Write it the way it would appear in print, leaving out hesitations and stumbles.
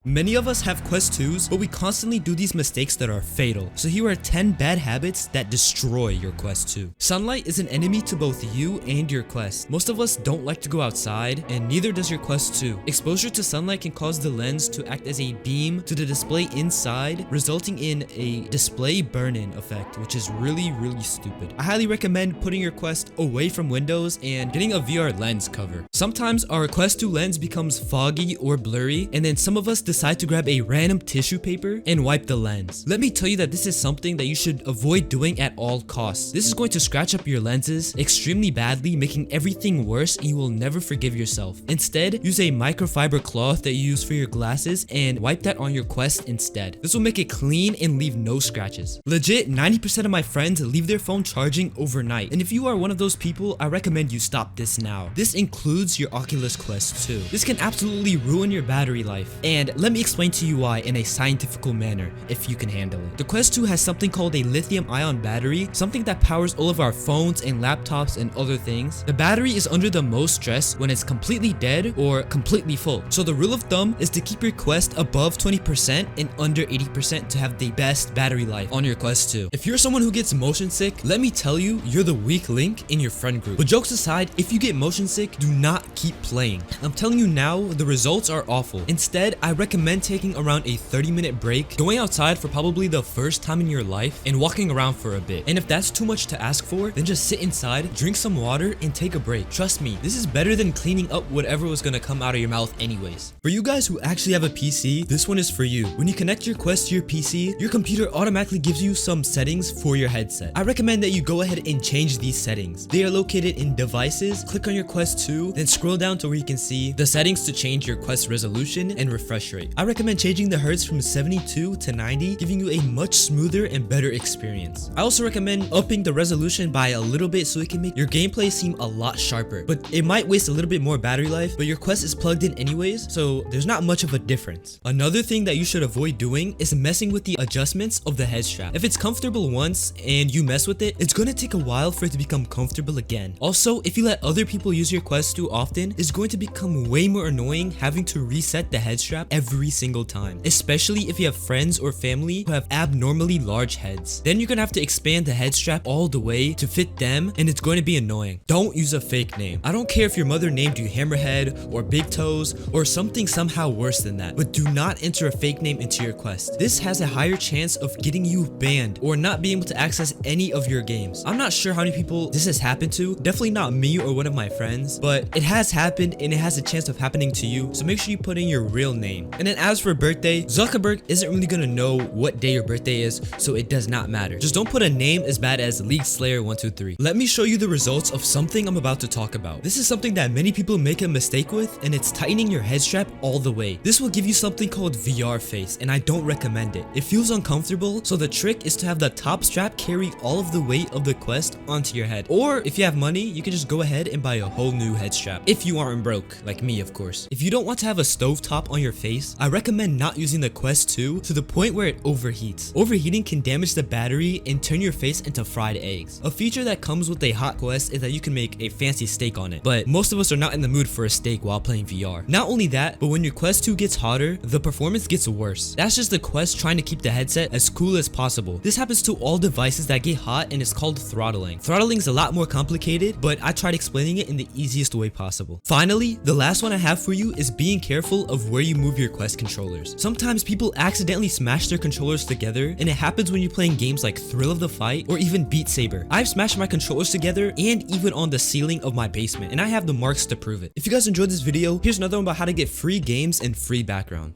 Many of us have Quest 2s, but we constantly do these mistakes that are fatal. So here are 10 bad habits that destroy your Quest 2. Sunlight is an enemy to both you and your Quest. Most of us don't like to go outside, and neither does your Quest 2. Exposure to sunlight can cause the lens to act as a beam to the display inside, resulting in a display burn-in effect, which is really stupid. I highly recommend putting your Quest away from windows and getting a VR lens cover. Sometimes our Quest 2 lens becomes foggy or blurry, and then some of us decide to grab a random tissue paper and wipe the lens. Let me tell you that this is something that you should avoid doing at all costs. This is going to scratch up your lenses extremely badly, making everything worse, and you will never forgive yourself. Instead, use a microfiber cloth that you use for your glasses and wipe that on your Quest instead. This will make it clean and leave no scratches. Legit, 90% of my friends leave their phone charging overnight, and if you are one of those people, I recommend you stop this now. This includes your Oculus Quest 2. This can absolutely ruin your battery life, and let me explain to you why in a scientific manner if you can handle it. The Quest 2 has something called a lithium-ion battery, something that powers all of our phones and laptops and other things. The battery is under the most stress when it's completely dead or completely full. So the rule of thumb is to keep your Quest above 20% and under 80% to have the best battery life on your Quest 2. If you're someone who gets motion sick, let me tell you, you're the weak link in your friend group. But jokes aside, if you get motion sick, do not keep playing. I'm telling you now, the results are awful. Instead, I recommend taking around a 30-minute break, going outside for probably the first time in your life, and walking around for a bit. And if that's too much to ask for, then just sit inside, drink some water, and take a break. Trust me, this is better than cleaning up whatever was gonna come out of your mouth anyways. For you guys who actually have a PC, this one is for you. When you connect your Quest to your PC, your computer automatically gives you some settings for your headset. I recommend that you go ahead and change these settings. They are located in Devices, click on your Quest 2, then scroll down to where you can see the settings to change your Quest resolution and refresh rate. I recommend changing the hertz from 72 to 90, giving you a much smoother and better experience. I also recommend upping the resolution by a little bit so it can make your gameplay seem a lot sharper, but it might waste a little bit more battery life, but your Quest is plugged in anyways, so there's not much of a difference. Another thing that you should avoid doing is messing with the adjustments of the head strap. If it's comfortable once and you mess with it, it's gonna take a while for it to become comfortable again. Also, if you let other people use your Quest too often, it's going to become way more annoying having to reset the head strap every single time, especially if you have friends or family who have abnormally large heads. Then you're gonna have to expand the head strap all the way to fit them, and it's going to be annoying. Don't use a fake name. I don't care if your mother named you Hammerhead or Big Toes or something somehow worse than that, but do not enter a fake name into your Quest. This has a higher chance of getting you banned or not being able to access any of your games. I'm not sure how many people this has happened to, definitely not me or one of my friends, but it has happened and it has a chance of happening to you, so make sure you put in your real name. And then as for birthday, Zuckerberg isn't really gonna know what day your birthday is, so it does not matter. Just don't put a name as bad as League Slayer 123. Let me show you the results of something I'm about to talk about. This is something that many people make a mistake with, and it's tightening your head strap all the way. This will give you something called VR face, and I don't recommend it. It feels uncomfortable, so the trick is to have the top strap carry all of the weight of the Quest onto your head. Or if you have money, you can just go ahead and buy a whole new head strap. If you aren't broke, like me of course. If you don't want to have a stovetop on your face, I recommend not using the Quest 2 to the point where it overheats. Overheating can damage the battery and turn your face into fried eggs. A feature that comes with a hot Quest is that you can make a fancy steak on it, but most of us are not in the mood for a steak while playing VR. Not only that, but when your Quest 2 gets hotter, the performance gets worse. That's just the Quest trying to keep the headset as cool as possible. This happens to all devices that get hot, and it's called throttling. Throttling is a lot more complicated, but I tried explaining it in the easiest way possible. Finally, the last one I have for you is being careful of where you move your Quest controllers. Sometimes people accidentally smash their controllers together, and it happens when you're playing games like Thrill of the Fight or even Beat Saber. I've smashed my controllers together and even on the ceiling of my basement, and I have the marks to prove it. If you guys enjoyed this video, here's another one about how to get free games and free backgrounds.